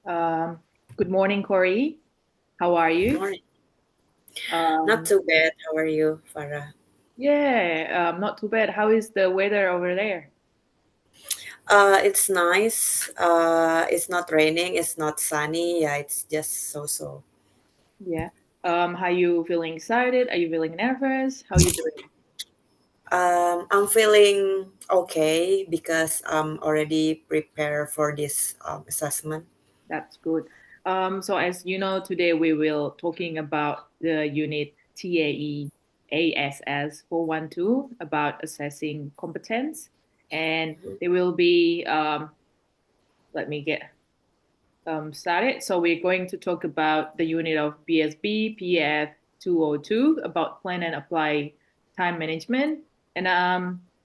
Um, Good morning, Corey. How are you? Morning. Not Um, too bad. How are you, Farah? yeah, not too bad. How is the weather over there? It's nice. It's not raining. It's not sunny. Yeah, it's just so. Yeah. Are you feeling excited? Are you feeling nervous? How are you doing? I'm feeling okay because I'm already prepared for this assessment. That's good. So as you know, today we will talking about the unit TAE ASS 412 about assessing competence, and there will be let me get started. So we're going to talk about the unit of BSB PF 202 about plan and apply time management. And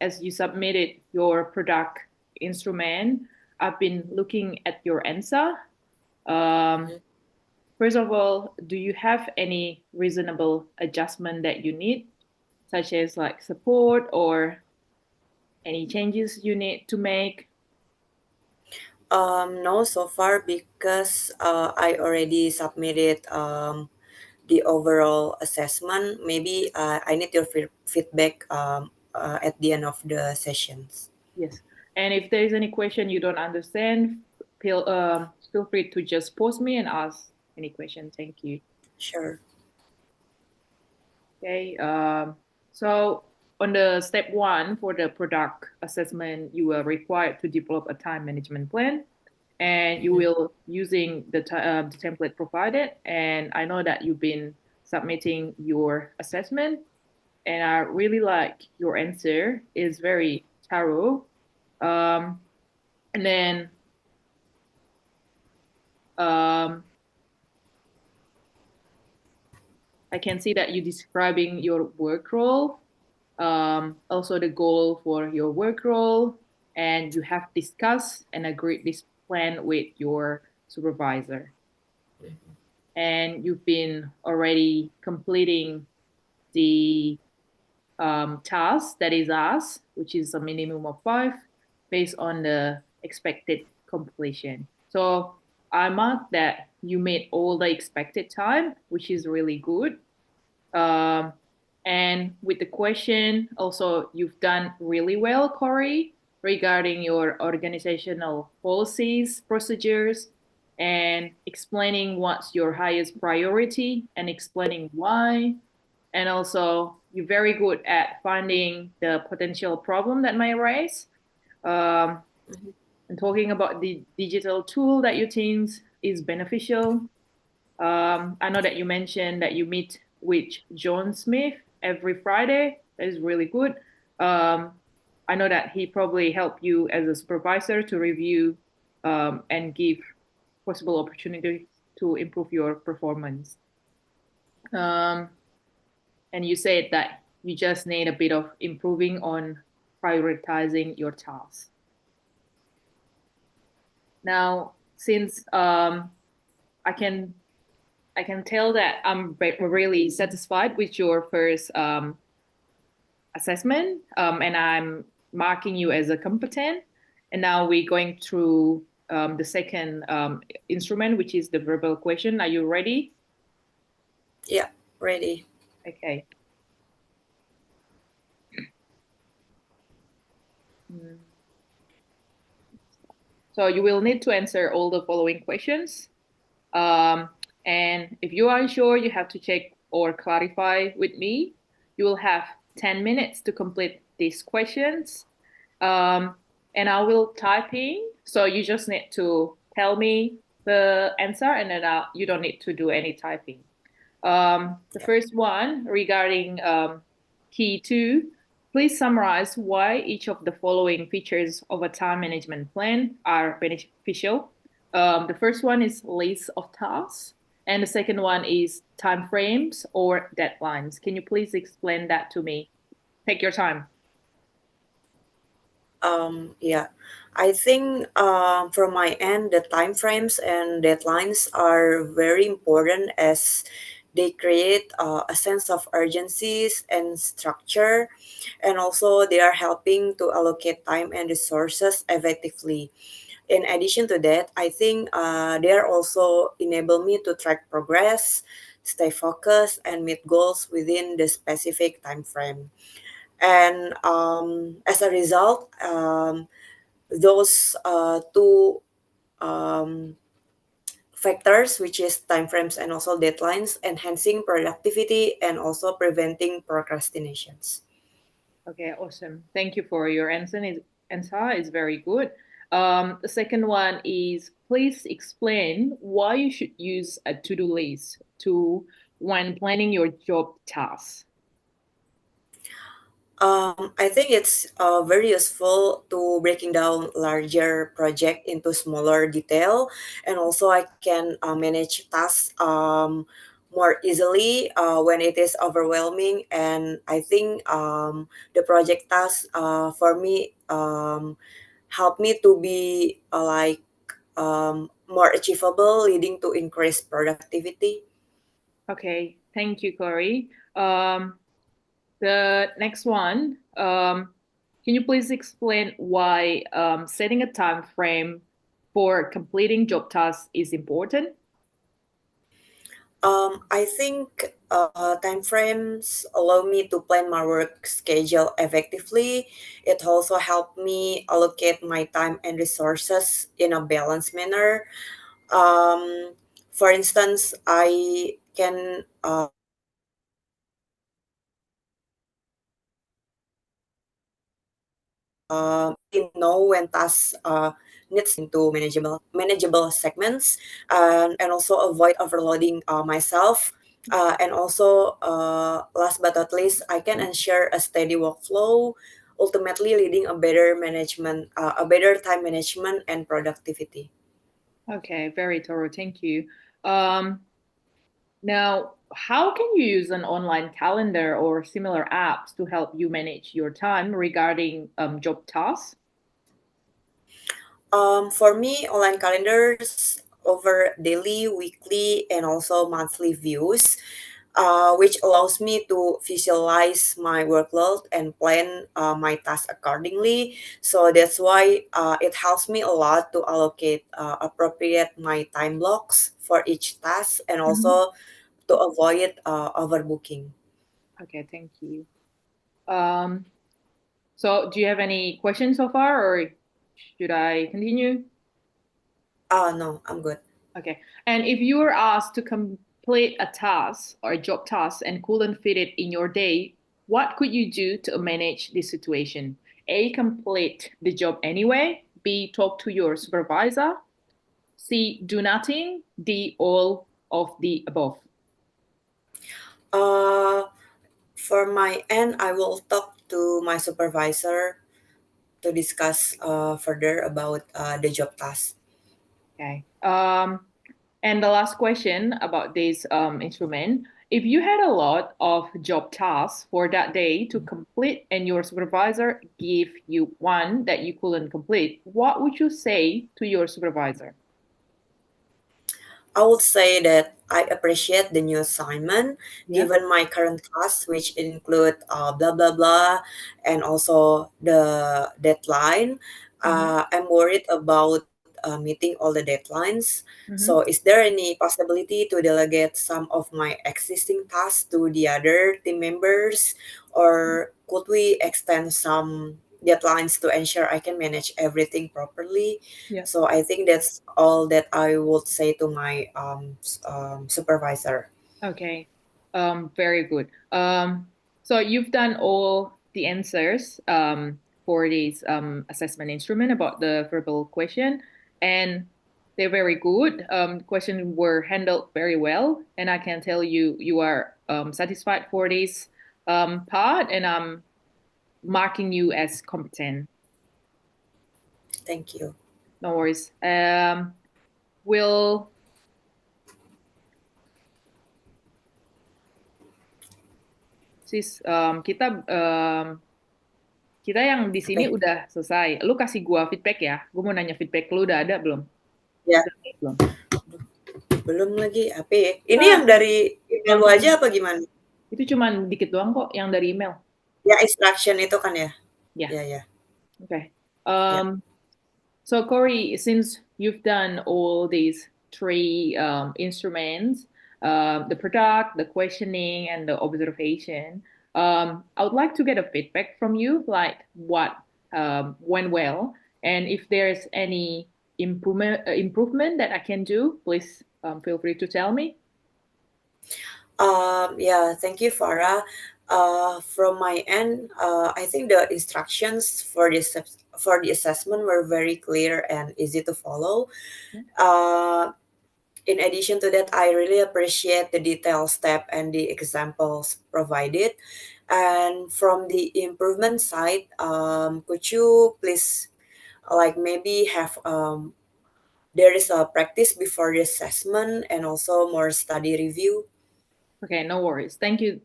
as you submitted your product instrument, I've been looking at your answer. Um, Mhm. First of all, do you have any reasonable adjustment that you need, such as like support or any changes you need to make? No, so far because I already submitted the overall assessment. Maybe I need your feedback at the end of the sessions. Yes. And if there is any question you don't understand, feel free to just post me and ask any question. Thank you. Sure. Okay. So on the step one for the product assessment, you are required to develop a time management plan, and you Mhm. will using the template provided. And I know that you've been submitting your assessment, and I really like your answer. It's very thorough. Um, and then um, I can see that you're describing your work role, also the goal for your work role, and you have discussed and agreed this plan with your supervisor. And you've been already completing the task that is asked, which is a minimum of five, based on the expected completion. So I mark that you made all the expected time, which is really good. Um, and with the question, also, you've done really well, Corey, regarding your organizational policies, procedures, and explaining what's your highest priority and explaining why. And also, you're very good at finding the potential problem that might arise. Um, and talking about the digital tool that you think is beneficial. I know that you mentioned that you meet with John Smith every Friday. That is really good. Um, I know that he probably helped you as a supervisor to review and give possible opportunities to improve your performance. Um, and you said that you just need a bit of improving on prioritizing your tasks. Now, since I can I can tell that I'm really satisfied with your first assessment, and I'm marking you as a competent. And now we're going through the second instrument, which is the verbal question. Are you ready? Yeah, ready. Okay. Mm. So you will need to answer all the following questions. Um, and if you are unsure, you have to check or clarify with me. You will have 10 minutes to complete these questions. Um, and I will type in. So you just need to tell me the answer, and then you don't need to do any typing. The Yeah. first one regarding key two, please summarize why each of the following features of a time management plan are beneficial. The first one is list of tasks, and the second one is time frames or deadlines. Can you please explain that to me? Take your time. Yeah, I think from my end, the time frames and deadlines are very important as they create a sense of urgencies and structure, and also they are helping to allocate time and resources effectively. In addition to that, I think they are also enable me to track progress, stay focused, and meet goals within the specific time frame. And as a result, those two um, factors, which is timeframes and also deadlines, enhancing productivity and also preventing procrastinations. Okay, awesome. Thank you for your answer. Is very good. The second one is please explain why you should use a to-do list to when planning your job tasks. I think it's very useful to breaking down larger project into smaller detail, and also I can manage tasks more easily when it is overwhelming. And I think the project tasks for me help me to be more achievable, leading to increased productivity. Okay, thank you, Corey. The next one, can you please explain why setting a time frame for completing job tasks is important? I think time frames allow me to plan my work schedule effectively. It also helped me allocate my time and resources in a balanced manner. Um, for instance, I can really know when tasks needs into manageable segments, and also avoid overloading myself. And also, last but not least, I can ensure a steady workflow, ultimately leading a better time management and productivity. Okay, very thorough. Thank you. Um, Now, how can you use an online calendar or similar apps to help you manage your time regarding job tasks? For me, online calendars over daily, weekly, and also monthly views, which allows me to visualize my workload and plan my tasks accordingly. So that's why it helps me a lot to allocate appropriate my time blocks for each task, and Mhm. also to avoid overbooking. Okay, thank you. Um, so, do you have any questions so far, or should I continue? No, I'm good. Okay. And if you were asked to complete a task or a job task and couldn't fit it in your day, what could you do to manage this situation? A, complete the job anyway. B, talk to your supervisor. C, do nothing. D, all of the above. Uh, for my end, I will talk to my supervisor to discuss further about the job task. Okay. And the last question about this instrument. If you had a lot of job tasks for that day to complete and your supervisor gave you one that you couldn't complete, what would you say to your supervisor? I would say that I appreciate the new assignment Yeah. given my current task, which include blah blah blah, and also the deadline. Mm-hmm. I'm worried about meeting all the deadlines. So, Mm-hmm. is there any possibility to delegate some of my existing tasks to the other team members, or could we extend some deadlines to ensure I can manage everything properly? Yeah. So I think that's all that I would say to my supervisor. Okay. Very good. So you've done all the answers for this assessment instrument about the verbal question, and they're very good. Questions were handled very well, and I can tell you you are satisfied for this part, and I'm marking you as competent. Thank you. No worries. Will sis kita yang di sini Oke. udah selesai. Lu kasih gua feedback ya. Gua mau nanya feedback lu udah ada belum? Ya, Udah ada belum? belum lagi HP. Ini yang Ah, dari email lu aja yang apa gimana? itu cuman dikit doang kok yang dari email. Ya, instruction itu kan ya? Ya, Ya, ya, oke. ya. Um, So, Corey, since you've done all these three instruments, the product, the questioning, and the observation, I would like to get a feedback from you, like what went well, and if there's any improvement that I can do, please feel free to tell me. Yeah, thank you, Farah. From my end, I think the instructions for the assessment were very clear and easy to follow. Uh, in addition to that, I really appreciate the detailed step and the examples provided. And from the improvement side, could you please like maybe have there is a practice before the assessment and also more study review? Okay, no worries. Thank you.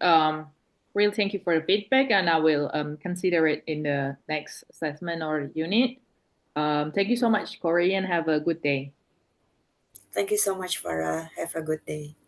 Really, thank you for the feedback, and I will consider it in the next assessment or unit. Thank you so much, Corey, and have a good day. Thank you so much, Farah. Have a good day.